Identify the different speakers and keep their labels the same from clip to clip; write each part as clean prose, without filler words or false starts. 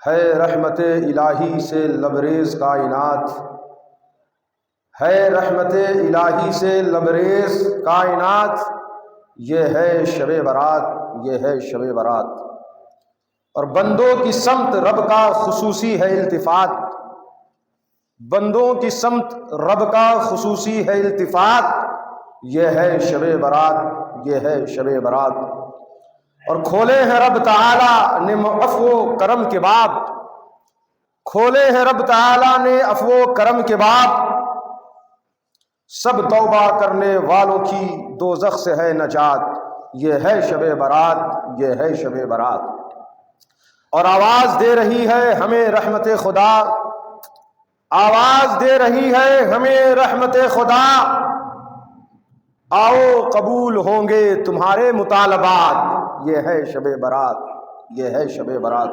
Speaker 1: ہے رحمت الہی سے لبریز کائنات، ہے رحمت الہی سے لبریز کائنات، یہ ہے شب برات، یہ ہے شب برات۔ اور بندوں کی سمت رب کا خصوصی ہے التفات، بندوں کی سمت رب کا خصوصی ہے التفات، یہ ہے شب برات، یہ ہے شب برات۔ اور کھولے ہیں رب تعالیٰ نے عفو و کرم کے باب، کھولے ہیں رب تعالیٰ نے عفو و کرم کے باب، سب توبہ کرنے والوں کی دوزخ سے ہے نجات، یہ ہے شب برات، یہ ہے شب برات۔ اور آواز دے رہی ہے ہمیں رحمت خدا، آواز دے رہی ہے ہمیں رحمت خدا، آؤ قبول ہوں گے تمہارے مطالبات، یہ ہے شب برات، یہ ہے شب برات۔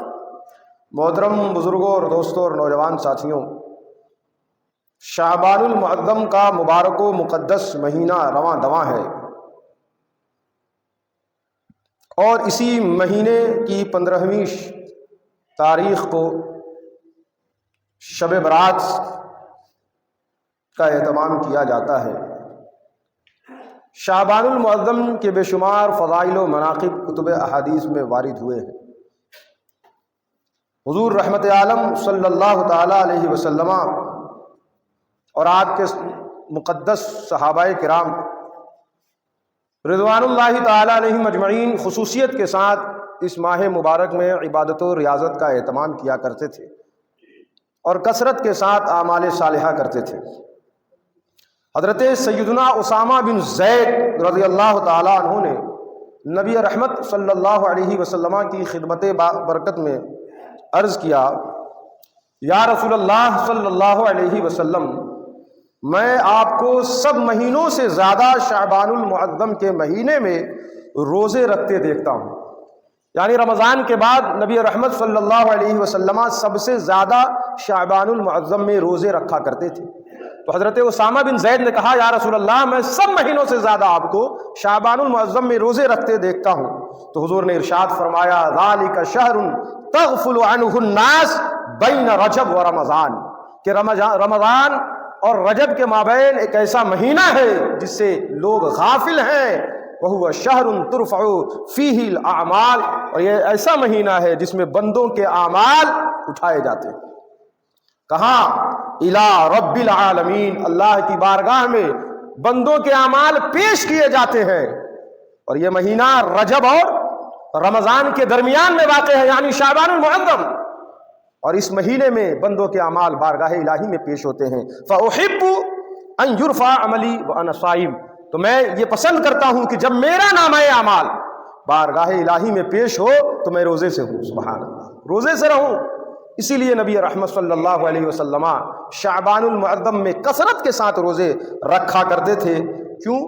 Speaker 1: محترم بزرگوں اور دوستوں اور نوجوان ساتھیوں، شعبان المعظم کا مبارک و مقدس مہینہ رواں دواں ہے، اور اسی مہینے کی 15ویں تاریخ کو شب برات کا اہتمام کیا جاتا ہے۔ شعبان المعظم کے بے شمار فضائل و مناقب کتب احادیث میں وارد ہوئے ہیں۔ حضور رحمت عالم صلی اللہ تعالیٰ علیہ وسلم اور آپ کے مقدس صحابہ کرام رضوان اللہ تعالیٰ علیہم اجمعین خصوصیت کے ساتھ اس ماہ مبارک میں عبادت و ریاضت کا اہتمام کیا کرتے تھے اور کثرت کے ساتھ اعمال صالحہ کرتے تھے۔ حضرت سیدنا اسامہ بن زید رضی اللہ تعالیٰ عنہ نے نبی رحمت صلی اللہ علیہ وسلم کی خدمت برکت میں عرض کیا، یا رسول اللہ صلی اللہ علیہ وسلم، میں آپ کو سب مہینوں سے زیادہ شعبان المعظم کے مہینے میں روزے رکھتے دیکھتا ہوں۔ یعنی رمضان کے بعد نبی رحمت صلی اللہ علیہ وسلم سب سے زیادہ شعبان المعظم میں روزے رکھا کرتے تھے۔ تو حضرت اسامہ بن زید نے کہا، یا رسول اللہ، میں سب مہینوں سے زیادہ آپ کو شعبان المعظم میں روزے رکھتے دیکھتا ہوں۔ تو حضور نے ارشاد فرمایا، ذالک شہر تغفل عنہ الناس بین رجب و رمضان، کہ رمضان اور رجب کے مابین ایک ایسا مہینہ ہے جس سے لوگ غافل ہیں، وہو شہر ترفع فیہ الاعمال، اور یہ ایسا مہینہ ہے جس میں بندوں کے اعمال اٹھائے جاتے ہیں۔ کہاں؟ الی رب العالمین، اللہ کی بارگاہ میں بندوں کے اعمال پیش کیے جاتے ہیں۔ اور یہ مہینہ رجب اور رمضان کے درمیان میں واقع ہے، یعنی شعبان المعظم، اور اس مہینے میں بندوں کے اعمال بارگاہ الہی میں پیش ہوتے ہیں۔ فأحب ان یرفع عملی وانا صائم، تو میں یہ پسند کرتا ہوں کہ جب میرا نامہ اعمال بارگاہ الہی میں پیش ہو تو میں روزے سے ہوں، سبحان اللہ، روزے سے رہوں۔ اسی لیے نبی رحمت صلی اللہ علیہ وسلم شعبان المعظم میں کثرت کے ساتھ روزے رکھا کرتے تھے۔ کیوں؟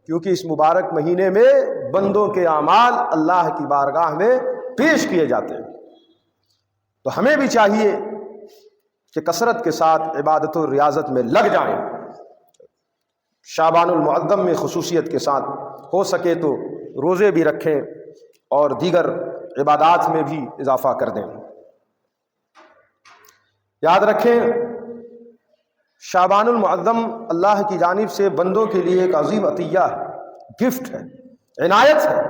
Speaker 1: کیونکہ اس مبارک مہینے میں بندوں کے اعمال اللہ کی بارگاہ میں پیش کیے جاتے ہیں۔ تو ہمیں بھی چاہیے کہ کثرت کے ساتھ عبادت و ریاضت میں لگ جائیں، شعبان المعظم میں خصوصیت کے ساتھ ہو سکے تو روزے بھی رکھیں اور دیگر عبادات میں بھی اضافہ کر دیں۔ یاد رکھیں، شعبان المعظم اللہ کی جانب سے بندوں کے لیے ایک عظیم عطیہ ہے، گفٹ ہے، عنایت ہے،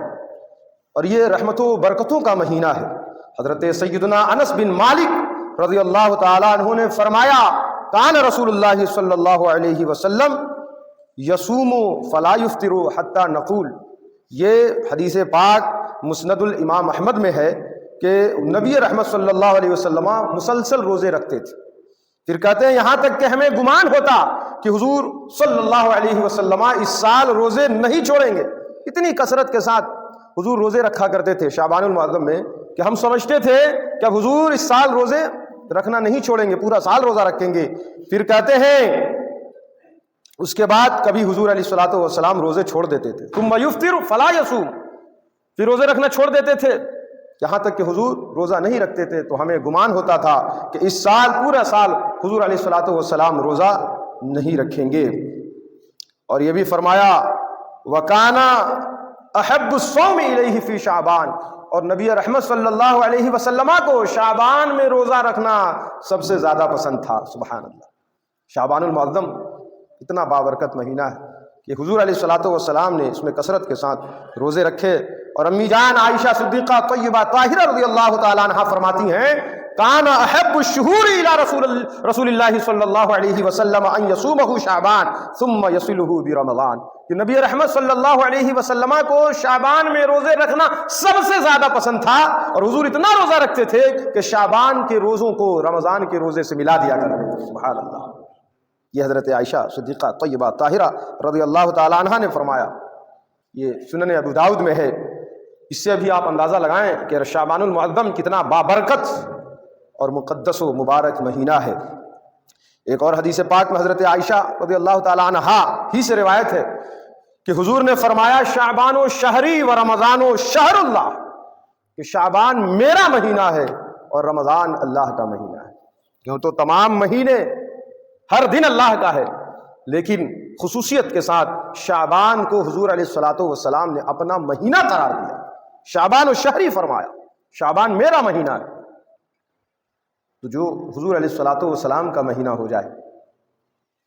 Speaker 1: اور یہ رحمتوں و برکتوں کا مہینہ ہے۔ حضرت سیدنا انس بن مالک رضی اللہ تعالیٰ عنہ نے فرمایا، کان رسول اللہ صلی اللہ علیہ وسلم یصوم فلا یفطر حتی نقول، یہ حدیث پاک مسند الامام احمد میں ہے کہ نبی رحمت صلی اللہ علیہ وسلم مسلسل روزے رکھتے تھے۔ پھر کہتے ہیں یہاں تک کہ ہمیں گمان ہوتا کہ حضور صلی اللہ علیہ وسلم اس سال روزے نہیں چھوڑیں گے، اتنی کثرت کے ساتھ حضور روزے رکھا کرتے تھے شعبان المعظم میں کہ ہم سمجھتے تھے کہ اب حضور اس سال روزے رکھنا نہیں چھوڑیں گے، پورا سال روزہ رکھیں گے۔ پھر کہتے ہیں اس کے بعد کبھی حضور علیہ الصلوۃ والسلام روزے چھوڑ دیتے تھے، ثم یفطر فلا یصوم، پھر روزے رکھنا چھوڑ دیتے تھے، یہاں تک کہ حضور روزہ نہیں رکھتے تھے۔ تو ہمیں گمان ہوتا تھا کہ اس سال پورا سال حضور علیہ الصلوۃ والسلام روزہ نہیں رکھیں گے۔ اور یہ بھی فرمایا وَكَانَ أَحَبُّ الصَّوْمِ إِلَيْهِ فِي شَعْبَانَ، اور نبی رحمت صلی اللہ علیہ وسلم کو شعبان میں روزہ رکھنا سب سے زیادہ پسند تھا۔ سبحان اللہ، شعبان المعظم اتنا بابرکت مہینہ ہے کہ حضور علیہ الصلوۃ والسلام نے اس میں کثرت کے ساتھ روزے رکھے۔ اور امی جان عائشہ صدیقہ طیبہ طاہرہ رضی اللہ تعالیٰ عنہا فرماتی ہیں کان احب الشہور الی رسول اللہ صلی اللہ علیہ وسلم ان یصومہ شعبان ثم یصلہ برمضان، کہ نبی رحمت صلی اللہ علیہ وسلم کو شعبان میں روزے رکھنا سب سے زیادہ پسند تھا، اور حضور اتنا روزہ رکھتے تھے کہ شعبان کے روزوں کو رمضان کے روزے سے ملا دیا کرتے تھے۔ سبحان اللہ، یہ حضرت عائشہ صدیقہ طیبہ طاہرہ رضی اللہ تعالیٰ عنہا نے فرمایا، یہ سنن ابو داؤد میں ہے۔ اس سے بھی آپ اندازہ لگائیں کہ شعبان المعظم کتنا بابرکت اور مقدس و مبارک مہینہ ہے۔ ایک اور حدیث پاک میں حضرت عائشہ رضی اللہ تعالیٰ عنہا ہی سے روایت ہے کہ حضور نے فرمایا شعبان و شہری و رمضان و شہر اللہ، کہ شعبان میرا مہینہ ہے اور رمضان اللہ کا مہینہ ہے۔ کیوں تو تمام مہینے ہر دن اللہ کا ہے، لیکن خصوصیت کے ساتھ شعبان کو حضور علیہ الصلوۃ والسلام نے اپنا مہینہ قرار دیا، شعبان و شہری فرمایا، شعبان میرا مہینہ ہے۔ تو جو حضور علیہ الصلوۃ والسلام کا مہینہ ہو جائے،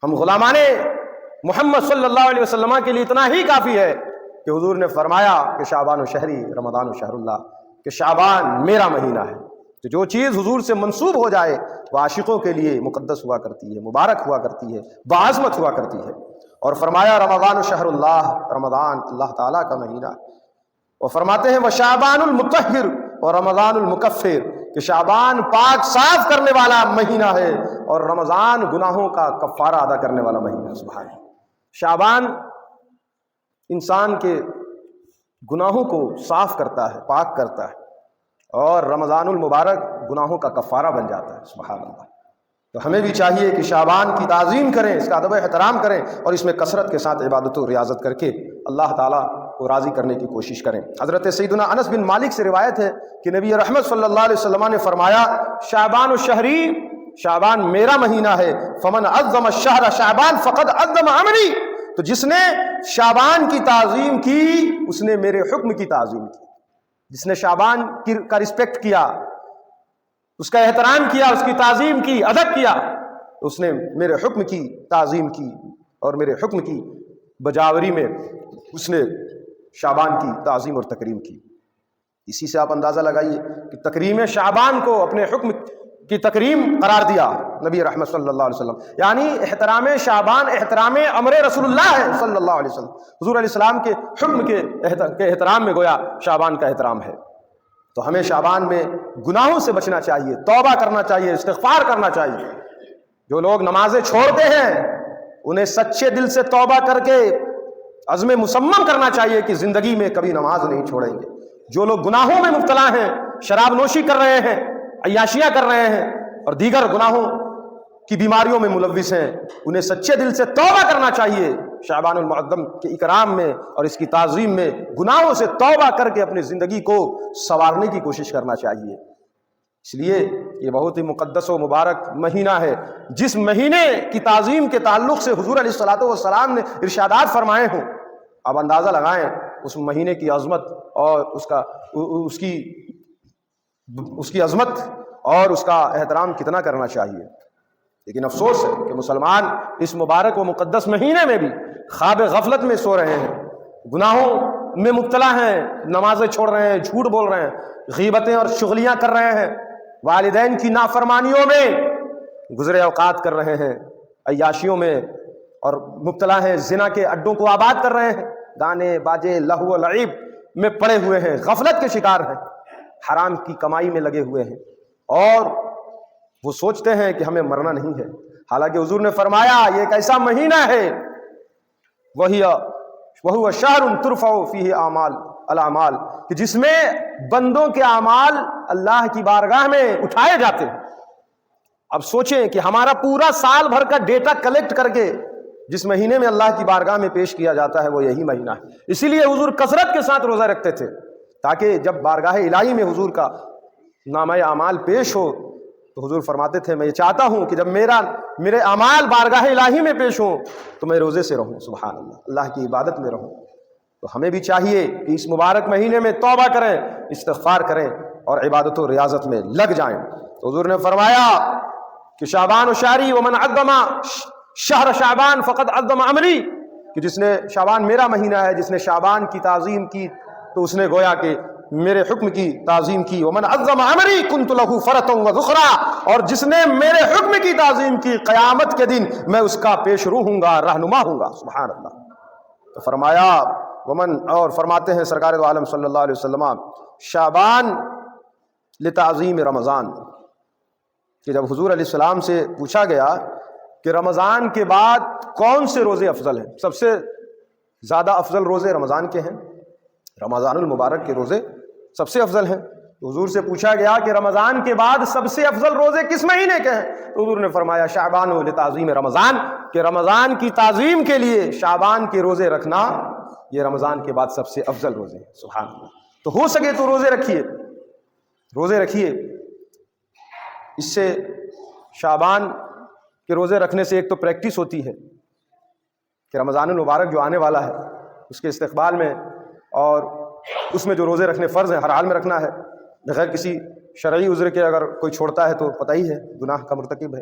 Speaker 1: ہم غلامان محمد صلی اللہ علیہ وسلم کے لیے اتنا ہی کافی ہے کہ حضور نے فرمایا کہ شعبان و شہری رمضان و شہر اللہ، کہ شعبان میرا مہینہ ہے۔ تو جو چیز حضور سے منسوب ہو جائے وہ عاشقوں کے لیے مقدس ہوا کرتی ہے، مبارک ہوا کرتی ہے، باعظمت ہوا کرتی ہے۔ اور فرمایا رمضان و شہر اللہ، رمضان اللہ تعالیٰ کا مہینہ۔ اور فرماتے ہیں وشعبان المطہر اور رمضان المکفر، کہ شعبان پاک صاف کرنے والا مہینہ ہے اور رمضان گناہوں کا کفارہ ادا کرنے والا مہینہ ہے۔ سبحان اللہ، شعبان انسان کے گناہوں کو صاف کرتا ہے، پاک کرتا ہے، اور رمضان المبارک گناہوں کا کفارہ بن جاتا ہے۔ سبحان اللہ، تو ہمیں بھی چاہیے کہ شعبان کی تعظیم کریں، اس کا ادب و احترام کریں، اور اس میں کثرت کے ساتھ عبادت و ریاضت کر کے اللہ تعالیٰ کو راضی کرنے کی کوشش کریں۔ حضرت سیدنا انس بن مالک سے روایت ہے کہ نبی رحمت صلی اللہ علیہ وسلم نے فرمایا شعبان و شہری، شعبان میرا مہینہ ہے، فمن عظم الشہر شعبان فقد عظم امری، تو جس نے شعبان کی تعظیم کی اس نے میرے حکم کی تعظیم کی۔ جس نے شعبان کا رسپیکٹ کیا، اس کا احترام کیا، اس کی تعظیم کی، ادب کیا، اس نے میرے حکم کی تعظیم کی، اور میرے حکم کی بجاوری میں اس نے شعبان کی تعظیم اور تکریم کی۔ اسی سے آپ اندازہ لگائیے کہ تکریم شعبان کو اپنے حکم کی تکریم قرار دیا نبی رحمت صلی اللہ علیہ وسلم، یعنی احترام شعبان احترام امر رسول اللہ ہے صلی اللہ علیہ وسلم، حضور علیہ السلام کے حکم کے احترام میں گویا شعبان کا احترام ہے۔ تو ہمیں شعبان میں گناہوں سے بچنا چاہیے، توبہ کرنا چاہیے، استغفار کرنا چاہیے۔ جو لوگ نمازیں چھوڑتے ہیں انہیں سچے دل سے توبہ کر کے عزم مصمم کرنا چاہیے کہ زندگی میں کبھی نماز نہیں چھوڑیں گے۔ جو لوگ گناہوں میں مبتلا ہیں، شراب نوشی کر رہے ہیں، عیاشیاں کر رہے ہیں، اور دیگر گناہوں کی بیماریوں میں ملوث ہیں، انہیں سچے دل سے توبہ کرنا چاہیے۔ شعبان المعظم کے اکرام میں اور اس کی تعظیم میں گناہوں سے توبہ کر کے اپنی زندگی کو سنوارنے کی کوشش کرنا چاہیے۔ اس لیے یہ بہت ہی مقدس و مبارک مہینہ ہے، جس مہینے کی تعظیم کے تعلق سے حضور علیہ الصلوۃ والسلام نے ارشادات فرمائے ہوں۔ آپ اندازہ لگائیں اس مہینے کی عظمت اور اس کی عظمت اور اس کا احترام کتنا کرنا چاہیے۔ لیکن افسوس ہے کہ مسلمان اس مبارک و مقدس مہینے میں بھی خواب غفلت میں سو رہے ہیں، گناہوں میں مبتلا ہیں، نمازیں چھوڑ رہے ہیں، جھوٹ بول رہے ہیں، غیبتیں اور چغلیاں کر رہے ہیں، والدین کی نافرمانیوں میں گزرے اوقات کر رہے ہیں، عیاشیوں میں اور مبتلا ہیں، زنا کے اڈوں کو آباد کر رہے ہیں، گانے باجے لہو و لعب میں پڑے ہوئے ہیں، غفلت کے شکار ہیں، حرام کی کمائی میں لگے ہوئے ہیں، اور وہ سوچتے ہیں کہ ہمیں مرنا نہیں ہے۔ حالانکہ حضور نے فرمایا یہ ایک ایسا مہینہ ہے وَهُوَ شَهْرٌ تُرْفَعُ فِيهِ الْأَعْمَالُ، کہ جس میں بندوں کے اعمال اللہ کی بارگاہ میں اٹھائے جاتے ہیں۔ اب سوچیں کہ ہمارا پورا سال بھر کا ڈیٹا کلیکٹ کر کے جس مہینے میں اللہ کی بارگاہ میں پیش کیا جاتا ہے وہ یہی مہینہ ہے۔ اسی لیے حضور کثرت کے ساتھ روزہ رکھتے تھے، تاکہ جب بارگاہ الہی میں حضور کا نامہ اعمال پیش ہو تو حضور فرماتے تھے میں یہ چاہتا ہوں کہ جب میرے اعمال بارگاہ الہی میں پیش ہوں تو میں روزے سے رہوں، سبحان اللہ، اللہ کی عبادت میں رہوں۔ تو ہمیں بھی چاہیے کہ اس مبارک مہینے میں توبہ کریں، استغفار کریں اور عبادت و ریاضت میں لگ جائیں۔ تو حضور نے فرمایا کہ شعبان و شہری ومن عظم شہر شعبان فقد عظم عمری، کہ جس نے شعبان میرا مہینہ ہے، جس نے شعبان کی تعظیم کی تو اس نے گویا کہ میرے حکم کی تعظیم کی۔ ومن عظم عمری کنت له فرطا وذخرا، اور جس نے میرے حکم کی تعظیم کی قیامت کے دن میں اس کا پیش رو ہوں گا، رہنما ہوں گا۔ سبحان اللہ۔ تو فرمایا ومن، اور فرماتے ہیں سرکار دو عالم صلی اللہ علیہ وسلم، شعبان لتعظیم رمضان، کہ جب حضور علیہ السلام سے پوچھا گیا کہ رمضان کے بعد کون سے روزے افضل ہیں، سب سے زیادہ افضل روزے رمضان کے ہیں، رمضان المبارک کے روزے سب سے افضل ہیں۔ تو حضور سے پوچھا گیا کہ رمضان کے بعد سب سے افضل روزے کس مہینے کے ہیں؟ تو حضور نے فرمایا شعبان لتعظیم رمضان، کہ رمضان کی تعظیم کے لیے شعبان کے روزے رکھنا یہ رمضان کے بعد سب سے افضل روزے ہیں۔ سبحان اللہ۔ تو ہو سکے تو روزے رکھیے، روزے رکھیے۔ اس سے شعبان کے روزے رکھنے سے ایک تو پریکٹس ہوتی ہے کہ رمضان المبارک جو آنے والا ہے اس کے استقبال میں، اور اس میں جو روزے رکھنے فرض ہیں ہر حال میں رکھنا ہے، بغیر کسی شرعی عذر کے اگر کوئی چھوڑتا ہے تو پتہ ہی ہے گناہ کا مرتکب ہے۔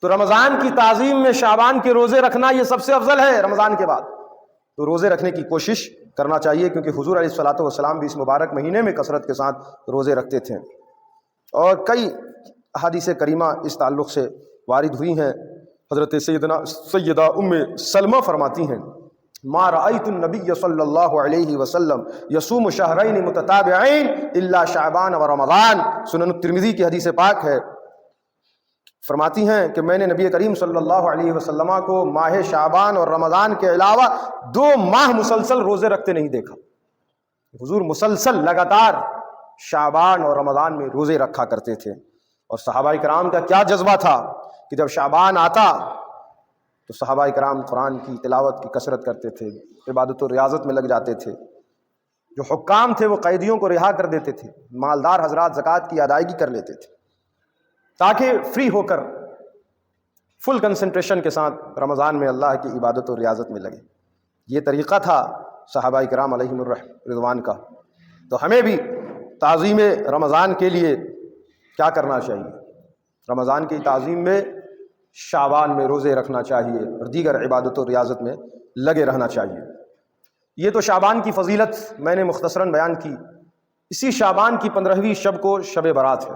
Speaker 1: تو رمضان کی تعظیم میں شعبان کے روزے رکھنا یہ سب سے افضل ہے رمضان کے بعد، تو روزے رکھنے کی کوشش کرنا چاہیے، کیونکہ حضور علیہ الصلوۃ والسلام بھی اس مبارک مہینے میں کثرت کے ساتھ روزے رکھتے تھے، اور کئی احادیث کریمہ اس تعلق سے وارد ہوئی ہیں۔ حضرت سیدہ ام سلمہ فرماتی ہیں ما رأیت النبی صلی اللہ علیہ وسلم یصوم شہرین متتابعین الا شعبان و رمضان، سنن الترمذی کی حدیث پاک ہے۔ فرماتی ہیں کہ میں نے نبی کریم صلی اللہ علیہ وسلم کو ماہ شعبان اور رمضان کے علاوہ 2 ماہ مسلسل روزے رکھتے نہیں دیکھا۔ حضور مسلسل لگاتار شعبان اور رمضان میں روزے رکھا کرتے تھے، اور صحابہ کرام کا کیا جذبہ تھا کہ جب شعبان آتا تو صحابہ کرام قرآن کی تلاوت کی کثرت کرتے تھے، عبادت و ریاضت میں لگ جاتے تھے۔ جو حکام تھے وہ قیدیوں کو رہا کر دیتے تھے، مالدار حضرات زکوٰۃ کی ادائیگی کر لیتے تھے تاکہ فری ہو کر فل کنسنٹریشن کے ساتھ رمضان میں اللہ کی عبادت و ریاضت میں لگے۔ یہ طریقہ تھا صحابہ کرام علیہم الرضوان کا۔ تو ہمیں بھی تعظیم رمضان کے لیے کیا کرنا چاہیے؟ رمضان کی تعظیم میں شعبان میں روزے رکھنا چاہیے اور دیگر عبادت و ریاضت میں لگے رہنا چاہیے۔ یہ تو شعبان کی فضیلت میں نے مختصراً بیان کی۔ اسی شعبان کی 15ویں شب کو شب برات ہے۔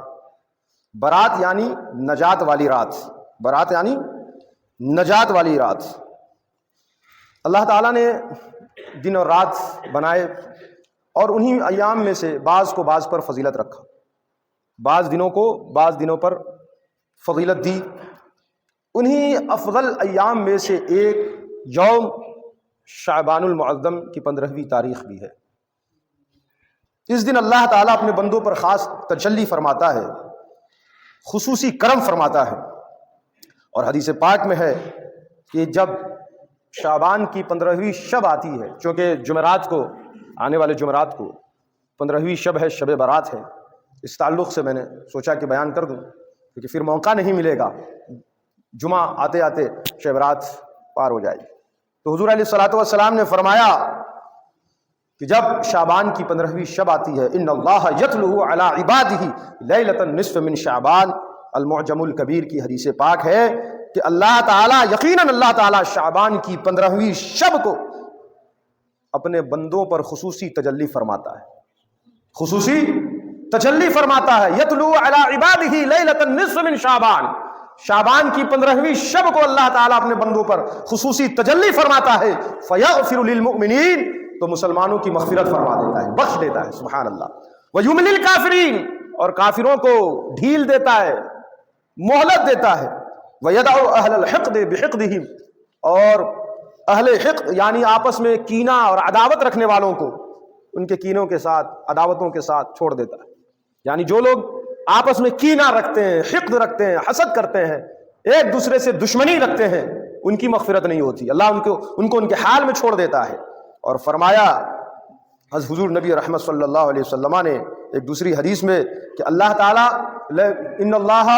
Speaker 1: برات یعنی نجات والی رات، برات یعنی نجات والی رات۔ اللہ تعالیٰ نے دن اور رات بنائے، اور انہی ایام میں سے بعض کو بعض پر فضیلت رکھا، بعض دنوں کو بعض دنوں پر فضیلت دی۔ انہی افضل ایام میں سے ایک یوم شعبان المعظم کی 15ویں تاریخ بھی ہے۔ اس دن اللہ تعالیٰ اپنے بندوں پر خاص تجلی فرماتا ہے، خصوصی کرم فرماتا ہے، اور حدیث پاک میں ہے کہ جب شعبان کی 15ویں شب آتی ہے، چونکہ جمعرات کو، آنے والے جمعرات کو 15ویں شب ہے، شب برات ہے، اس تعلق سے میں نے سوچا کہ بیان کر دوں، کیونکہ پھر موقع نہیں ملے گا، جمعہ آتے آتے شب برات پار ہو جائے گی۔ تو حضور علیہ الصلوۃ والسلام نے فرمایا کہ جب شعبان کی 15ویں شب آتی ہے، ان اللہ یتلو علی عبادہ لیلۃ النصف من شعبان، المعجم الکبیر کی حدیث پاک ہے کہ اللہ تعالیٰ، یقیناً اللہ تعالیٰ شعبان کی 15ویں شب کو اپنے بندوں پر خصوصی تجلی فرماتا ہے، خصوصی تجلی فرماتا ہے۔ یتلو علی عبادہ لیلۃ النصف من شعبان، شعبان کی 15ویں شب کو اللہ تعالیٰ اپنے بندوں پر خصوصی تجلی فرماتا ہے، فیغفر للمؤمنین، تو مسلمانوں کی مغفرت فرما دیتا ہے، بخش دیتا ہے، سبحان اللہ، ویملی الکافرین، اور کافروں کو ڈھیل دیتا ہے، مہلت دیتا ہے، ویدع اہل الحقد بحقدہم، اور اہل حقد یعنی آپس میں کینہ اور عداوت رکھنے والوں کو ان کے کینوں کے ساتھ، عداوتوں کے ساتھ چھوڑ دیتا ہے۔ یعنی جو لوگ آپس میں کینہ رکھتے ہیں، حقد رکھتے ہیں، حسد کرتے ہیں، ایک دوسرے سے دشمنی رکھتے ہیں، ان کی مغفرت نہیں ہوتی، اللہ ان کو ان کے حال میں چھوڑ دیتا ہے۔ اور فرمایا حضور نبی رحمت صلی اللہ علیہ وسلم نے ایک دوسری حدیث میں کہ اللہ تعالیٰ ان اللہ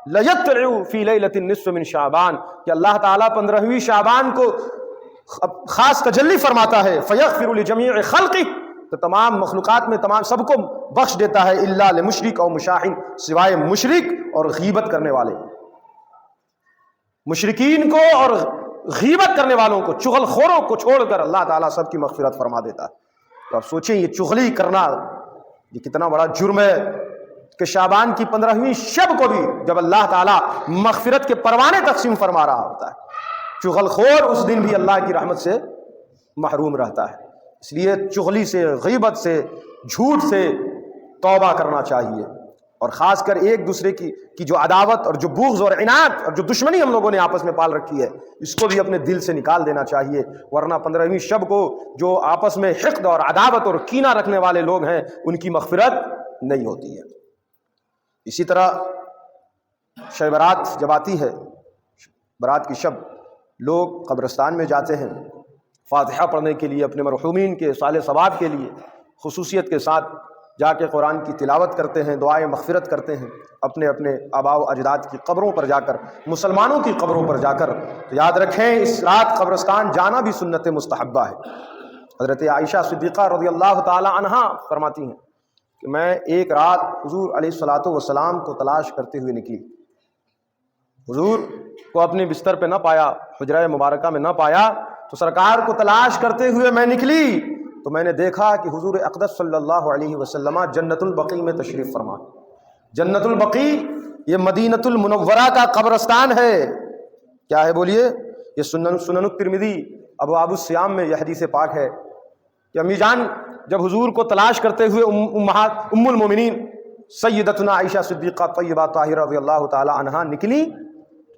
Speaker 1: لیطلع فی لیلۃ النصف من شعبان، کہ اللہ تعالیٰ 15ویں شعبان کو خاص تجلی فرماتا ہے فیغفر لجمیع خلقہ، تو تمام مخلوقات میں تمام سب کو بخش دیتا ہے، الا لمشرک اور مشاہن، سوائے مشرک اور غیبت کرنے والے، مشرکین کو اور غیبت کرنے والوں کو، چغل خوروں کو چھوڑ کر اللہ تعالیٰ سب کی مغفرت فرما دیتا ہے۔ تو آپ سوچیں یہ چغلی کرنا یہ کتنا بڑا جرم ہے کہ شعبان کی 15ویں شب کو بھی جب اللہ تعالیٰ مغفرت کے پروانے تقسیم فرما رہا ہوتا ہے، چغل خور اس دن بھی اللہ کی رحمت سے محروم رہتا ہے۔ اس لیے چغلی سے، غیبت سے، جھوٹ سے توبہ کرنا چاہیے، اور خاص کر ایک دوسرے کی جو عداوت اور جو بغض اور عناد اور جو دشمنی ہم لوگوں نے آپس میں پال رکھی ہے، اس کو بھی اپنے دل سے نکال دینا چاہیے، ورنہ 15ویں شب کو جو آپس میں حقد اور عداوت اور کینہ رکھنے والے لوگ ہیں ان کی مغفرت نہیں ہوتی ہے۔ اسی طرح شب برات جب آتی ہے، برات کی شب، لوگ قبرستان میں جاتے ہیں فاتحہ پڑھنے کے لیے، اپنے مرحومین کے صالح ثواب کے لیے خصوصیت کے ساتھ جا کے قرآن کی تلاوت کرتے ہیں، دعائیں مغفرت کرتے ہیں، اپنے اپنے آباء و اجداد کی قبروں پر جا کر، مسلمانوں کی قبروں پر جا کر۔ تو یاد رکھیں اس رات قبرستان جانا بھی سنت مستحبہ ہے۔ حضرت عائشہ صدیقہ رضی اللہ تعالی عنہا فرماتی ہیں کہ میں ایک رات حضور علیہ الصلوۃ والسلام کو تلاش کرتے ہوئے نکلی، حضور کو اپنے بستر پہ نہ پایا، حجرہ مبارکہ میں نہ پایا، تو سرکار کو تلاش کرتے ہوئے میں نکلی تو میں نے دیکھا کہ حضور اقدس صلی اللہ علیہ وسلم جنت البقیع میں تشریف فرما۔ جنت البقیع یہ مدینۃ المنورہ کا قبرستان ہے۔ کیا ہے بولیے؟ یہ سنن الترمذی ابواب الصیام میں یہ حدیث پاک ہے کہ امی جان جب حضور کو تلاش کرتے ہوئے ام المومنین سیدتنا عائشہ صدیقہ طیبہ طاہرہ رضی اللہ تعالی عنہا نکلی،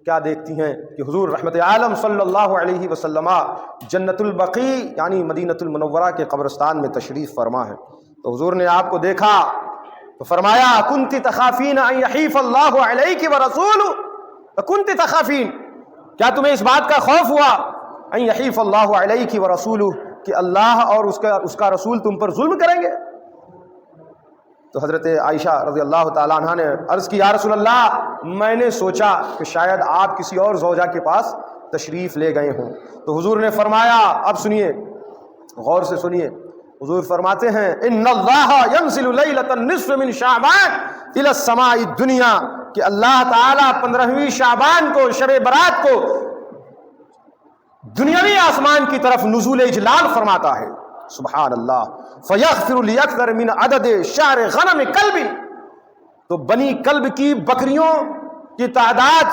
Speaker 1: کیا دیکھتی ہیں کہ حضور رحمت عالم صلی اللہ علیہ وسلم جنت البقیع یعنی مدینۃ المنورہ کے قبرستان میں تشریف فرما ہے۔ تو حضور نے آپ کو دیکھا تو فرمایا کنت تخافین ان یحیف اللہ علیک ورسولہ، کنت تخافین، کیا تمہیں اس بات کا خوف ہوا ان یحیف اللہ علیک ورسولہ کہ اللہ اور اس کا رسول تم پر ظلم کریں گے؟ تو حضرت عائشہ رضی اللہ تعالیٰ عنہ نے عرض کی یا رسول اللہ میں نے سوچا کہ شاید آپ کسی اور زوجہ کے پاس تشریف لے گئے ہوں۔ تو حضور نے فرمایا، اب سنیے، غور سے سنیے، حضور فرماتے ہیں ان اللہ ینزل لیلۃ النصف من شعبان الی السماء الدنیا، کہ اللہ تعالیٰ 15ویں شعبان کو، شب برات کو، دنیاوی آسمان کی طرف نزول اجلال فرماتا ہے۔ سبحان اللہ۔ فیغفر لیکثر من عدد شعر غنم کلب، تو بنی کلب کی بکریوں کی تعداد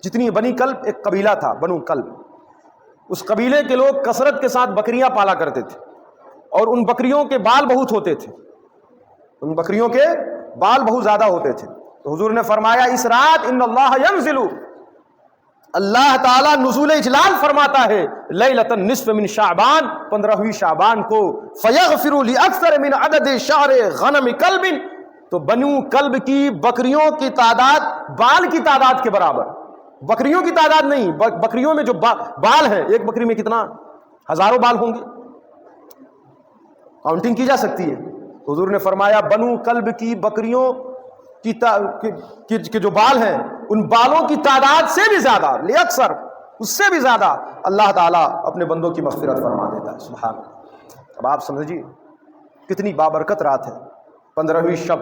Speaker 1: جتنی، بنی کلب ایک قبیلہ تھا، بنو کلب، اس قبیلے کے لوگ کثرت کے ساتھ بکریاں پالا کرتے تھے، اور ان بکریوں کے بال بہت ہوتے تھے، ان بکریوں کے بال بہت زیادہ ہوتے تھے۔ تو حضور نے فرمایا اس رات ان اللہ ینزل، اللہ تعالیٰ نزول اجلال فرماتا ہے لیلۃ النصف من شعبان، 15ویں شعبان کو، فیغفر لاکثر من عدد شعر غنم کلب، تو بنو کلب کی بکریوں کی تعداد بال کی تعداد کے برابر، بکریوں کی تعداد نہیں، بکریوں میں جو بال ہیں، ایک بکری میں کتنا، ہزاروں بال ہوں گے، کاؤنٹنگ کی جا سکتی ہے۔ حضور نے فرمایا بنو کلب کی بکریوں کی جو بال ہیں، ان بالوں کی تعداد سے بھی زیادہ، لیکثر، اس سے بھی زیادہ اللہ تعالیٰ اپنے بندوں کی مغفرت فرما دیتا ہے۔ سبحان اللہ۔ اب آپ سمجھیے کتنی بابرکت رات ہے 15ویں شب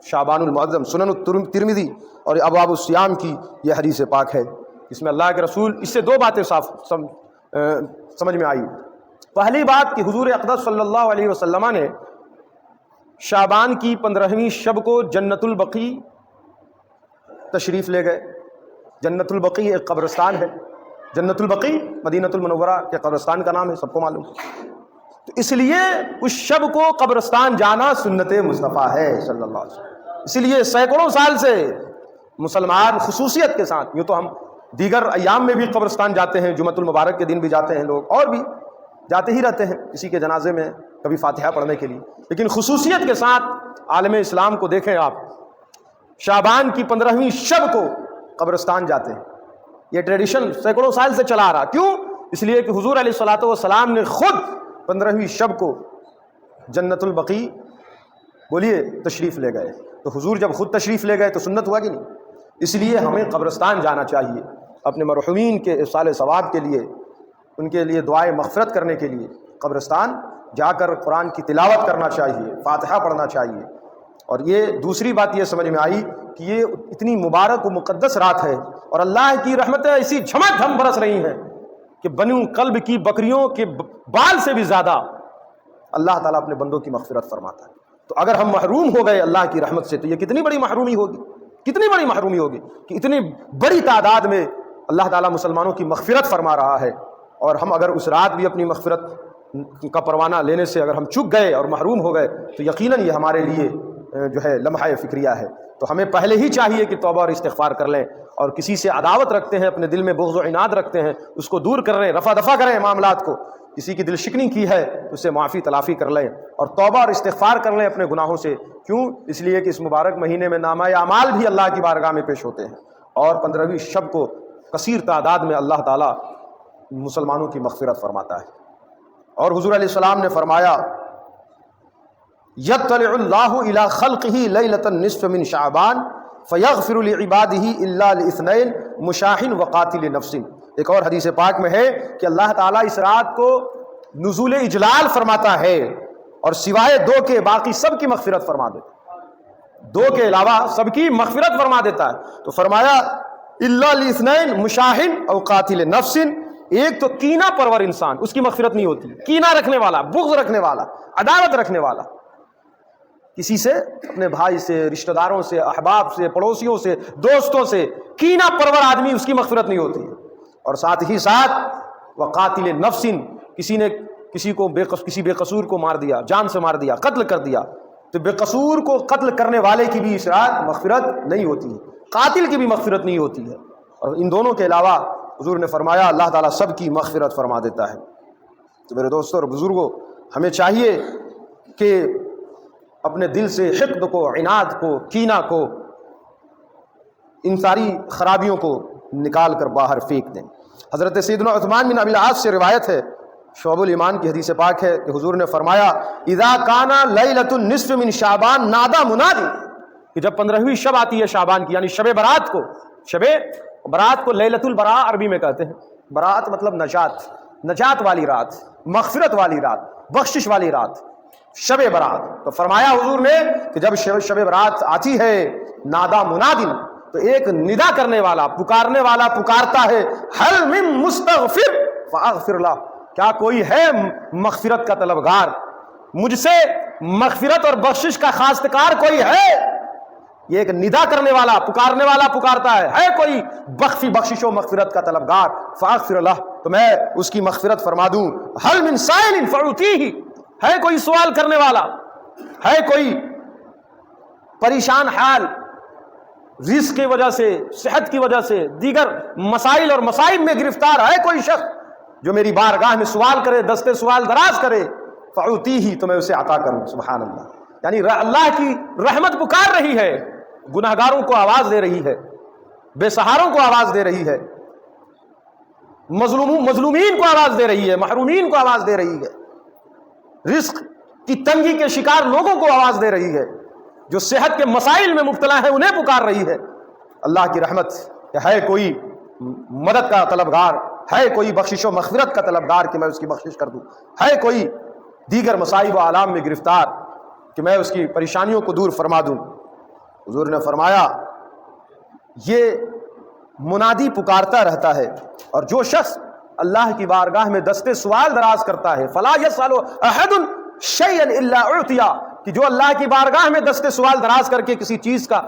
Speaker 1: شعبان المعظم۔ سنن الترمذی اور ابواب الصیام کی یہ حدیث پاک ہے، اس میں اللہ کے رسول، اس سے دو باتیں صاف سمجھ میں آئی۔ پہلی بات کہ حضور اقدس صلی اللہ علیہ وسلم نے شعبان کی 15ویں شب کو جنت البقیع تشریف لے گئے۔ جنت البقیع ایک قبرستان ہے، جنت البقیع مدینۃ المنورہ کے قبرستان کا نام ہے، سب کو معلوم۔ تو اس لیے اس شب کو قبرستان جانا سنت مصطفیٰ ہے صلی اللہ علیہ وسلم۔ اسی لیے سینکڑوں سال سے مسلمان خصوصیت کے ساتھ، یوں تو ہم دیگر ایام میں بھی قبرستان جاتے ہیں، جمعۃ المبارک کے دن بھی جاتے ہیں لوگ، اور بھی جاتے ہی رہتے ہیں کسی کے جنازے میں، کبھی فاتحہ پڑھنے کے لیے، لیکن خصوصیت کے ساتھ عالم اسلام کو دیکھیں آپ، شعبان کی 15ویں شب کو قبرستان جاتے ہیں۔ یہ ٹریڈیشن سینکڑوں سال سے چلا آ رہا، کیوں؟ اس لیے کہ حضور علیہ الصلوۃ والسلام نے خود 15ویں شب کو جنت البقیع بولیے تشریف لے گئے۔ تو حضور جب خود تشریف لے گئے تو سنت ہوا کہ نہیں؟ اس لیے ہمیں قبرستان جانا چاہیے اپنے مرحومین کے ایصال ثواب کے لیے، ان کے لیے دعائے مغفرت کرنے کے لیے قبرستان جا کر قرآن کی تلاوت کرنا چاہیے، فاتحہ پڑھنا چاہیے۔ اور یہ دوسری بات یہ سمجھ میں آئی کہ یہ اتنی مبارک و مقدس رات ہے اور اللہ کی رحمتیں ایسی جھمک دھم برس رہی ہیں کہ بنو قلب کی بکریوں کے بال سے بھی زیادہ اللہ تعالیٰ اپنے بندوں کی مغفرت فرماتا ہے۔ تو اگر ہم محروم ہو گئے اللہ کی رحمت سے تو یہ کتنی بڑی محرومی ہوگی، کتنی بڑی محرومی ہوگی کہ اتنی بڑی تعداد میں اللہ تعالیٰ مسلمانوں کی مغفرت فرما رہا ہے، اور ہم اگر اس رات بھی اپنی مغفرت کا پروانہ لینے سے اگر ہم چک گئے اور محروم ہو گئے تو یقیناً یہ ہمارے لیے جو ہے لمحہ فکریہ ہے۔ تو ہمیں پہلے ہی چاہیے کہ توبہ اور استغفار کر لیں، اور کسی سے عداوت رکھتے ہیں، اپنے دل میں بغض و عناد رکھتے ہیں، اس کو دور کر لیں، رفع دفع کریں معاملات کو۔ کسی کی دل شکنی کی ہے اس سے معافی تلافی کر لیں اور توبہ اور استغفار کر لیں اپنے گناہوں سے۔ کیوں؟ اس لیے کہ اس مبارک مہینے میں نامہ اعمال بھی اللہ کی بارگاہ میں پیش ہوتے ہیں، اور 15ویں شب کو کثیر تعداد میں اللہ تعالیٰ مسلمانوں کی مغفرت فرماتا ہے۔ اور حضور علیہ السلام نے فرمایا یطلع اللہ الی خلقہ لیلۃ النصف من شعبان فیغفر لعبادہ الا لاثنین مشاحن وقاتل نفس۔ ایک اور حدیث پاک میں ہے کہ اللہ تعالیٰ اس رات کو نزول اجلال فرماتا ہے اور سوائے 2 کے باقی سب کی مغفرت فرما دیتا ہے، 2 کے علاوہ سب کی مغفرت فرما دیتا ہے۔ تو فرمایا الا لاثنین مشاحن او قاتل نفس، ایک تو کینہ پرور انسان، اس کی مغفرت نہیں ہوتی، کینہ رکھنے والا، بغض رکھنے والا، عداوت رکھنے والا، کسی سے، اپنے بھائی سے، رشتہ داروں سے، احباب سے، پڑوسیوں سے، دوستوں سے کینہ پرور آدمی، اس کی مغفرت نہیں ہوتی ہے۔ اور ساتھ ہی ساتھ وقاتل نفس، کسی نے کسی بے قصور کو مار دیا، جان سے مار دیا، قتل کر دیا، تو بے قصور کو قتل کرنے والے کی بھی اس رات مغفرت نہیں ہوتی ہے، قاتل کی بھی مغفرت نہیں ہوتی ہے۔ اور ان دونوں کے علاوہ حضور نے فرمایا اللہ تعالیٰ سب کی مغفرت فرما دیتا ہے۔ تو میرے دوستوں اور بزرگوں، ہمیں چاہیے کہ اپنے دل سے حقد کو، عناد کو، کینہ کو، ان ساری خرابیوں کو نکال کر باہر پھینک دیں۔ حضرت سیدنا عثمان بن ابی العاص سے روایت ہے، شعب الایمان کی حدیث پاک ہے کہ حضور نے فرمایا اذا کان لیلۃ النصف من شعبان نادى منادی، کہ جب 15ویں شب آتی ہے شعبان کی، یعنی شب برات کو، شب برات کو لیلۃ البراء عربی میں کہتے ہیں، برات مطلب نجات والی رات، مغفرت والی رات، بخشش والی رات، شب برات۔ تو فرمایا حضور نے کہ جب شب برات آتی ہے نادا منادن، تو ایک ندا کرنے والا، پکارنے والا پکارتا ہے حل من مستغفر فاغفر له، کیا کوئی ہے مغفرت کا طلبگار، مجھ سے مغفرت اور بخشش کا خواستگار کوئی ہے؟ یہ ایک ندا کرنے والا، پکارنے والا پکارتا ہے کوئی بخشش و مغفرت کا طلبگار، فاغفر له، تو میں اس کی مغفرت فرما دوں۔ حل من سائل فاعطیہ، ہے کوئی سوال کرنے والا، ہے کوئی پریشان حال، رزق کی وجہ سے، صحت کی وجہ سے، دیگر مسائل اور مصائب میں گرفتار ہے کوئی شخص جو میری بارگاہ میں سوال کرے، دستے سوال دراز کرے، فاعطیہ، تو میں اسے عطا کروں۔ سبحان اللہ، یعنی اللہ کی رحمت پکار رہی ہے، گناہگاروں کو آواز دے رہی ہے، بے سہاروں کو آواز دے رہی ہے، مظلومین کو آواز دے رہی ہے، محرومین کو آواز دے رہی ہے، رزق کی تنگی کے شکار لوگوں کو آواز دے رہی ہے، جو صحت کے مسائل میں مبتلا ہے انہیں پکار رہی ہے۔ اللہ کی رحمت کہ ہے کوئی مدد کا طلبگار، ہے کوئی بخشش و مغفرت کا طلبگار کہ میں اس کی بخشش کر دوں، ہے کوئی دیگر مصائب و آلام میں گرفتار کہ میں اس کی پریشانیوں کو دور فرما دوں۔ حضور نے فرمایا یہ منادی پکارتا رہتا ہے، اور جو شخص اللہ کی بارگاہ میں دستے سوال دراز کرتا ہے، فلا یسأل احد شیئا الا اعطیہ، کہ جو اللہ کی بارگاہ میں دستے سوال دراز کر کے کسی چیز کا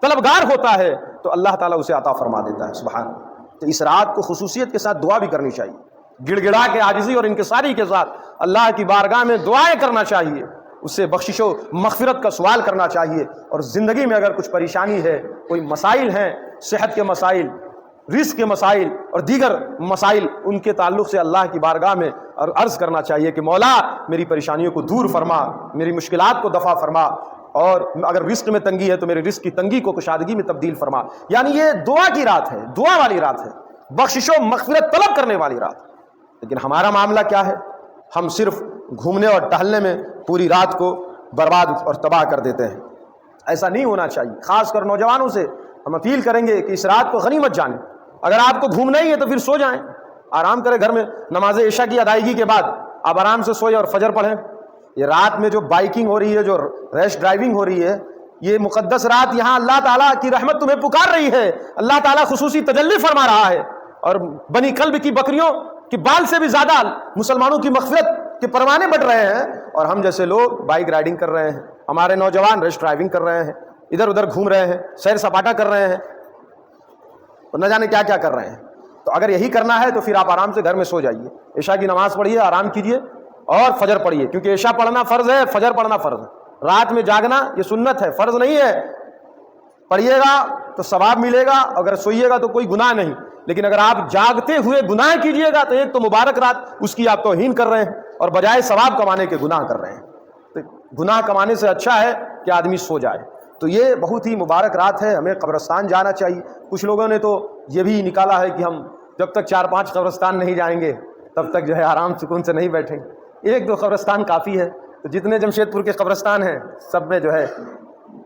Speaker 1: طلبگار ہوتا ہے تو اللہ تعالیٰ اسے عطا فرما دیتا ہے۔ سبحان اللہ۔ تو اس رات کو خصوصیت کے ساتھ دعا بھی کرنی چاہیے، گڑ گڑا کے عاجزی اور انکساری کے ساتھ اللہ کی بارگاہ میں دعائیں کرنا چاہیے، اس سے بخشش و مغفرت کا سوال کرنا چاہیے۔ اور زندگی میں اگر کچھ پریشانی ہے، کوئی مسائل ہیں، صحت کے مسائل، رزق کے مسائل اور دیگر مسائل، ان کے تعلق سے اللہ کی بارگاہ میں عرض کرنا چاہیے کہ مولا میری پریشانیوں کو دور فرما، میری مشکلات کو دفع فرما، اور اگر رزق میں تنگی ہے تو میرے رزق کی تنگی کو کشادگی میں تبدیل فرما۔ یعنی یہ دعا کی رات ہے، دعا والی رات ہے، بخشش و مغفرت طلب کرنے والی رات۔ لیکن ہمارا معاملہ کیا ہے؟ ہم صرف گھومنے اور ٹہلنے میں پوری رات کو برباد اور تباہ کر دیتے ہیں۔ ایسا نہیں ہونا چاہیے۔ خاص کر نوجوانوں سے ہم اپیل کریں گے کہ اس رات کو غنیمت جانیں۔ اگر آپ کو گھومنا ہی ہے تو پھر سو جائیں، آرام کریں گھر میں، نماز عشاء کی ادائیگی کے بعد آپ آرام سے سوئیں اور فجر پڑھیں۔ یہ رات میں جو بائکنگ ہو رہی ہے، جو ریش ڈرائیونگ ہو رہی ہے، یہ مقدس رات یہاں اللہ تعالیٰ کی رحمت تمہیں پکار رہی ہے، اللہ تعالیٰ خصوصی تجلی فرما رہا ہے، اور بنی کلب کی بکریوں کی بال سے بھی زیادہ مسلمانوں کی مغفرت کے پروانے بٹ رہے ہیں، اور ہم جیسے لوگ بائک رائڈنگ کر رہے ہیں، ہمارے نوجوان ریش ڈرائیونگ کر رہے ہیں، ادھر ادھر گھوم رہے ہیں، سیر سپاٹا کر رہے ہیں، اور نہ جانے کیا کیا کر رہے ہیں۔ تو اگر یہی کرنا ہے تو پھر آپ آرام سے گھر میں سو جائیے، عشاء کی نماز پڑھیے، آرام کیجیے اور فجر پڑھیے، کیونکہ عشاء پڑھنا فرض ہے، فجر پڑھنا فرض ہے۔ رات میں جاگنا یہ سنت ہے، فرض نہیں ہے۔ پڑھیے گا تو ثواب ملے گا، اگر سوئیے گا تو کوئی گناہ نہیں، لیکن اگر آپ جاگتے ہوئے گناہ کیجیے گا تو ایک تو مبارک رات اس کی آپ توہین کر رہے ہیں، اور بجائے ثواب کمانے کے گناہ کر رہے ہیں۔ تو گناہ کمانے سے اچھا ہے کہ آدمی سو جائے۔ تو یہ بہت ہی مبارک رات ہے، ہمیں قبرستان جانا چاہیے۔ کچھ لوگوں نے تو یہ بھی نکالا ہے کہ ہم جب تک 4-5 قبرستان نہیں جائیں گے تب تک جو ہے آرام سکون سے نہیں بیٹھیں گے، 1-2 قبرستان کافی ہے۔ تو جتنے جمشید پور کے قبرستان ہیں سب میں جو ہے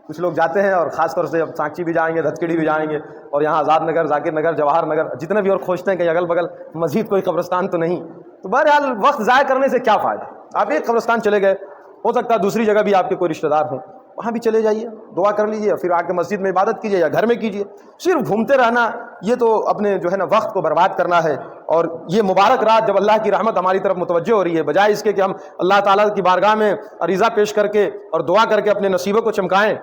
Speaker 1: کچھ لوگ جاتے ہیں، اور خاص طور سے اب سانچی بھی جائیں گے، دھتکڑی بھی جائیں گے، اور یہاں آزاد نگر، ذاکر نگر، جواہر نگر، جتنے بھی اور کھوجتے ہیں کہ اگل بغل مزید کوئی قبرستان تو نہیں۔ تو بہرحال وقت ضائع کرنے سے کیا فائدہ؟ آپ ایک قبرستان چلے گئے، ہو سکتا ہے دوسری جگہ بھی آپ کے کوئی رشتہ دار ہوں، وہاں بھی چلے جائیے، دعا کر لیجیے، پھر آ کے مسجد میں عبادت کیجیے یا گھر میں کیجیے۔ صرف گھومتے رہنا یہ تو اپنے جو ہے نا وقت کو برباد کرنا ہے۔ اور یہ مبارک رات جب اللہ کی رحمت ہماری طرف متوجہ ہو رہی ہے، بجائے اس کے کہ ہم اللہ تعالیٰ کی بارگاہ میں عریضہ پیش کر کے اور دعا کر کے اپنے نصیبوں کو چمکائیں،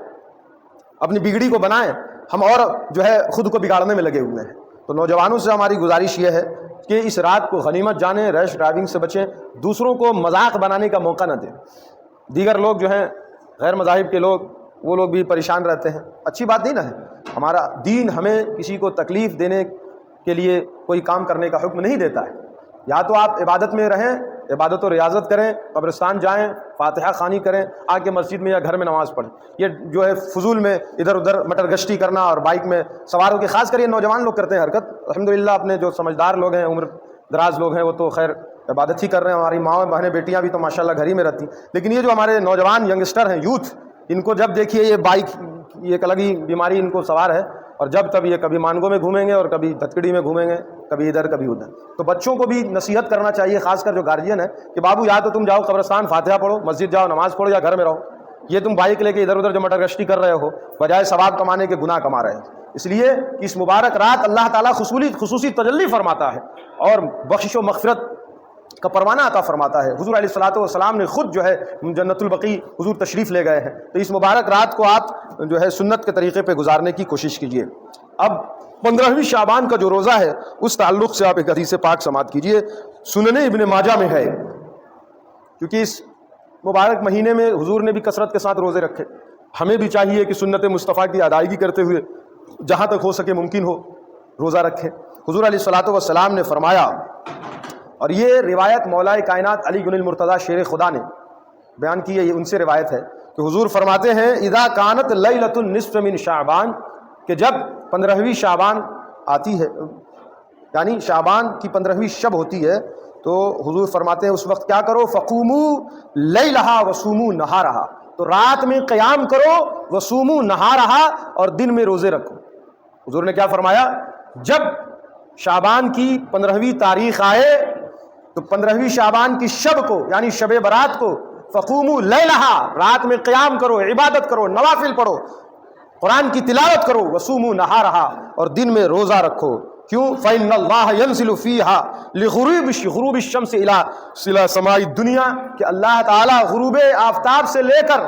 Speaker 1: اپنی بگڑی کو بنائیں، ہم اور جو ہے خود کو بگاڑنے میں لگے ہوئے ہیں۔ تو نوجوانوں سے ہماری گزارش یہ ہے کہ اس رات کو غنیمت جانیں، ریش ڈرائیونگ سے بچیں، دوسروں کو مذاق بنانے کا موقع نہ دیں۔ دیگر لوگ جو ہیں غیر مذاہب کے لوگ، وہ لوگ بھی پریشان رہتے ہیں، اچھی بات نہیں نا ہے۔ ہمارا دین ہمیں کسی کو تکلیف دینے کے لیے کوئی کام کرنے کا حکم نہیں دیتا ہے۔ یا تو آپ عبادت میں رہیں، عبادت و ریاضت کریں، قبرستان جائیں، فاتحہ خوانی کریں، آ کے مسجد میں یا گھر میں نماز پڑھیں۔ یہ جو ہے فضول میں ادھر ادھر مٹر گشتی کرنا اور بائک میں سوار ہو کے، خاص کر یہ نوجوان لوگ کرتے ہیں حرکت۔ الحمدللہ اپنے جو سمجھدار لوگ ہیں، عمر دراز لوگ ہیں، وہ تو خیر عبادت ہی کر رہے ہیں، ہماری ماں بہنیں بیٹیاں بھی تو ماشاءاللہ گھر ہی میں رہتی، لیکن یہ جو ہمارے نوجوان ینگسٹر ہیں، یوتھ، ان کو جب دیکھیے یہ بائک، یہ ایک الگ ہی بیماری ان کو سوار ہے، اور جب تب یہ کبھی مانگو میں گھومیں گے اور کبھی دھتکڑی میں گھومیں گے، کبھی ادھر کبھی ادھر۔ تو بچوں کو بھی نصیحت کرنا چاہیے، خاص کر جو گارجین ہے، کہ بابو یا تو تم جاؤ قبرستان فاتحہ پڑھو، مسجد جاؤ نماز پڑھو، یا گھر میں رہو۔ یہ تم بائک لے کے ادھر ادھر جو مٹر گشتی کر رہے ہو، بجائے ثواب کمانے کے گناہ کما رہے ہیں۔ اس لیے کہ اس مبارک رات اللہ تعالیٰ خصوصی تجلی فرماتا ہے اور بخشش و مغفرت کا پروانہ عطا فرماتا ہے۔ حضور علیہ الصلوۃ والسلام نے خود جو ہے جنت البقیع حضور تشریف لے گئے ہیں۔ تو اس مبارک رات کو آپ جو ہے سنت کے طریقے پہ گزارنے کی کوشش کیجیے۔ اب 15ویں شعبان کا جو روزہ ہے اس تعلق سے آپ ایک حدیث پاک سماعت کیجیے، سنن ابن ماجہ میں ہے، کیونکہ اس مبارک مہینے میں حضور نے بھی کثرت کے ساتھ روزے رکھے۔ ہمیں بھی چاہیے کہ سنت مصطفیٰ کی ادائیگی کرتے ہوئے جہاں تک ہو سکے ممکن ہو روزہ رکھیں۔ حضور علیہ الصلوۃ والسلام نے فرمایا، اور یہ روایت مولا کائنات علی بن المرتضیٰ شیر خدا نے بیان کی ہے، یہ ان سے روایت ہے کہ حضور فرماتے ہیں اذا کانت لیلۃ النصف من شعبان، کہ جب 15ویں شعبان آتی ہے، یعنی شعبان کی 15ویں شب ہوتی ہے، تو حضور فرماتے ہیں اس وقت کیا کرو، فقوموا لیلہا وصوموا نہارہا، تو رات میں قیام کرو، وصوموا نہارہا، اور دن میں روزے رکھو۔ حضور نے کیا فرمایا، جب شعبان کی 15ویں تاریخ آئے تو 15ویں شعبان کی شب کو، یعنی شب برات کو، فقوموا لیلہا، رات میں قیام کرو، عبادت کرو، نوافل پڑھو، قرآن کی تلاوت کرو، وصوموا نہارہا، اور دن میں روزہ رکھو۔ کیوں؟ فإن اللہ ينزل فیہا لغروب الشمس الی سماء الدنیا، کہ اللہ تعالیٰ غروب آفتاب سے لے کر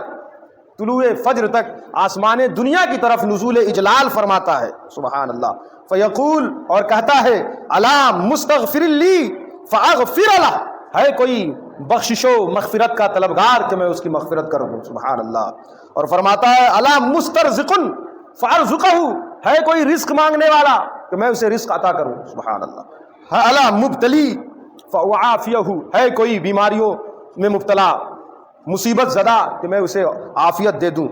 Speaker 1: طلوع فجر تک آسمان دنیا کی طرف نزول اجلال فرماتا ہے، سبحان اللہ۔ فیقول، اور کہتا ہے، الا مستغفر لی فاغفر لہ، ہے کوئی بخشش و مغفرت کا طلبگار کہ میں اس کی مغفرت کر دوں، سبحان اللہ۔ اور فرماتا ہے، الا مسترزق فارزقہ، ہے کوئی رزق مانگنے والا کہ میں اسے رزق عطا کروں، سبحان اللہ۔ الا مبتلی فاعافیہ، ہے کوئی بیماریوں میں مبتلا مصیبت زدہ کہ میں اسے عافیت دے دوں،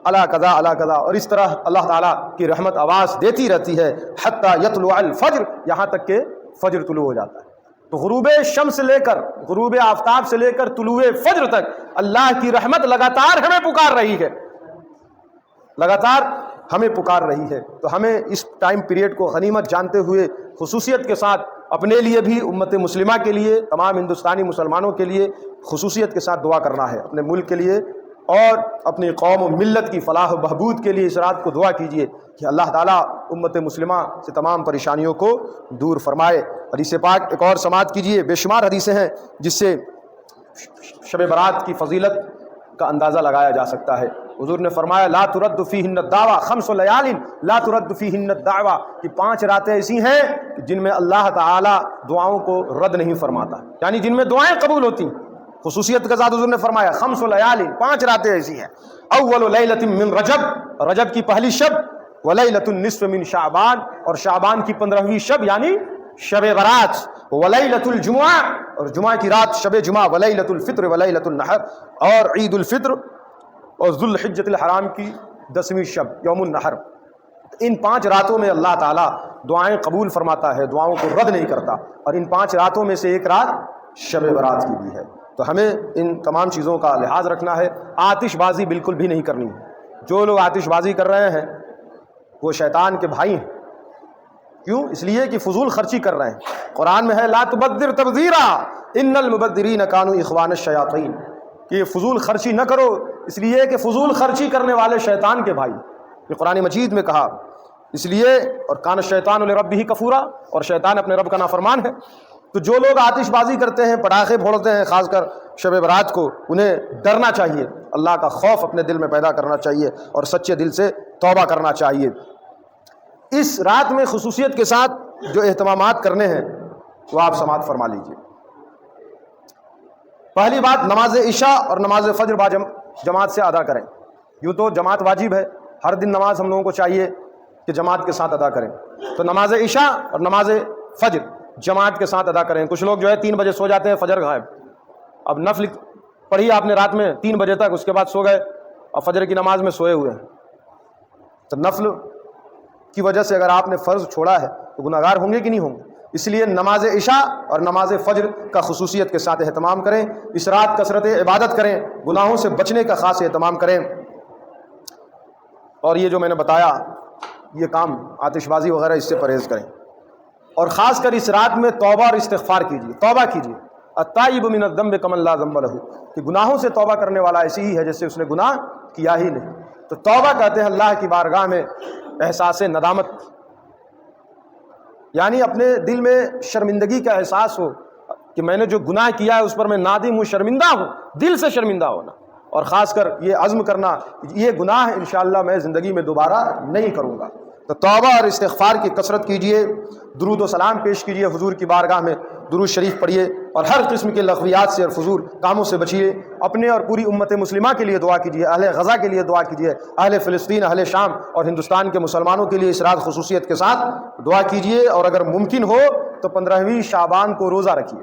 Speaker 1: الا کذا الا کذا، اور اس طرح اللہ تعالیٰ کی رحمت آواز دیتی رہتی ہے، حتی یطلع الفجر، یہاں تک کہ فجر طلوع ہو جاتا ہے۔ تو غروب شمس سے لے کر، غروب آفتاب سے لے کر طلوع فجر تک اللہ کی رحمت لگاتار ہمیں پکار رہی ہے، لگاتار ہمیں پکار رہی ہے۔ تو ہمیں اس ٹائم پیریڈ کو غنیمت جانتے ہوئے خصوصیت کے ساتھ اپنے لیے بھی، امت مسلمہ کے لیے، تمام ہندوستانی مسلمانوں کے لیے خصوصیت کے ساتھ دعا کرنا ہے، اپنے ملک کے لیے اور اپنی قوم و ملت کی فلاح و بہبود کے لیے اس رات کو دعا کیجیے کہ اللہ تعالیٰ امت مسلمہ سے تمام پریشانیوں کو دور فرمائے۔ حدیث پاک ایک اور سماعت کیجیے، بے شمار حدیثیں ہیں جس سے شب برات کی فضیلت کا اندازہ لگایا جا سکتا ہے۔ حضور نے فرمایا لا ترد فیہن الدعویٰ، خمس لیال لا ترد فیہن الدعویٰ، کہ 5 راتیں ایسی ہیں جن میں اللہ تعالیٰ دعاؤں کو رد نہیں فرماتا، یعنی جن میں دعائیں قبول ہوتی ہیں۔ خصوصیت کے ساتھ حضور نے فرمایا خمس لیال، 5 راتیں ایسی ہیں، اول لیلۃ من رجب، رجب کی پہلی شب، ولیلۃ النصف من شعبان، اور شعبان کی 15ویں شب یعنی شب برات، ولیلۃ الجمعہ، اور جمعہ کی رات شب جمعہ، ولیلۃ الفطر ولیلۃ النحر، اور عید الفطر اور ذو الحجۃ الحرام کی 10ویں شب یوم النحر۔ ان 5 راتوں میں اللہ تعالیٰ دعائیں قبول فرماتا ہے، دعاؤں کو رد نہیں کرتا، اور ان 5 راتوں میں سے ایک رات شب برات کی بھی ہے۔ تو ہمیں ان تمام چیزوں کا لحاظ رکھنا ہے۔ آتش بازی بالکل بھی نہیں کرنی ہے۔ جو لوگ آتش بازی کر رہے ہیں وہ شیطان کے بھائی ہیں۔ کیوں؟ اس لیے کہ فضول خرچی کر رہے ہیں۔ قرآن میں ہے لا تبذر تبذیرا ان المبذرین کانوا اخوان الشیاطین، کہ یہ فضول خرچی نہ کرو، اس لیے کہ فضول خرچی کرنے والے شیطان کے بھائی، یہ قرآن مجید میں کہا۔ اس لیے اور کان الشیطان لربہ کفورا، اور شیطان اپنے رب کا نافرمان ہے۔ تو جو لوگ آتش بازی کرتے ہیں، پٹاخے پھوڑتے ہیں، خاص کر شب برات کو، انہیں ڈرنا چاہیے، اللہ کا خوف اپنے دل میں پیدا کرنا چاہیے اور سچے دل سے توبہ کرنا چاہیے۔ اس رات میں خصوصیت کے ساتھ جو اہتمامات کرنے ہیں وہ آپ سماعت فرما لیجیے۔ پہلی بات، نماز عشاء اور نماز فجر جماعت سے ادا کریں۔ یوں تو جماعت واجب ہے، ہر دن نماز ہم لوگوں کو چاہیے کہ جماعت کے ساتھ ادا کریں، تو نماز عشاء اور نماز فجر جماعت کے ساتھ ادا کریں۔ کچھ لوگ جو ہے 3 بجے سو جاتے ہیں، فجر غائب، اب نفل پڑھی آپ نے رات میں 3 بجے تک، اس کے بعد سو گئے اور فجر کی نماز میں سوئے ہوئے ہیں، تو نفل کی وجہ سے اگر آپ نے فرض چھوڑا ہے تو گناہگار ہوں گے کہ نہیں ہوں گے؟ اس لیے نماز عشاء اور نماز فجر کا خصوصیت کے ساتھ اہتمام کریں۔ اس رات کثرت عبادت کریں، گناہوں سے بچنے کا خاص اہتمام کریں، اور یہ جو میں نے بتایا یہ کام آتش بازی وغیرہ اس سے پرہیز کریں، اور خاص کر اس رات میں توبہ اور استغفار کیجیے، توبہ کیجیے۔ التائب من الذنب کمن لا ذنب لہ، کہ گناہوں سے توبہ کرنے والا ایسی ہی ہے جیسے اس نے گناہ کیا ہی نہیں۔ تو توبہ کہتے ہیں اللہ کی بارگاہ میں احساس ندامت، یعنی اپنے دل میں شرمندگی کا احساس ہو کہ میں نے جو گناہ کیا ہے اس پر میں نادم ہوں، شرمندہ ہوں، دل سے شرمندہ ہونا، اور خاص کر یہ عزم کرنا یہ گناہ ہے انشاءاللہ میں زندگی میں دوبارہ نہیں کروں گا۔ تو توبہ اور استغفار کی کثرت کیجیے، درود و سلام پیش کیجیے حضور کی بارگاہ میں، درود شریف پڑھیے، اور ہر قسم کے لغویات سے اور فضول کاموں سے بچیے۔ اپنے اور پوری امت مسلمہ کے لیے دعا کیجیے، اہل غزہ کے لیے دعا کیجیے، اہل فلسطین، اہل شام اور ہندوستان کے مسلمانوں کے لیے اس رات خصوصیت کے ساتھ دعا کیجیے، اور اگر ممکن ہو تو 15ویں شعبان کو روزہ رکھیے۔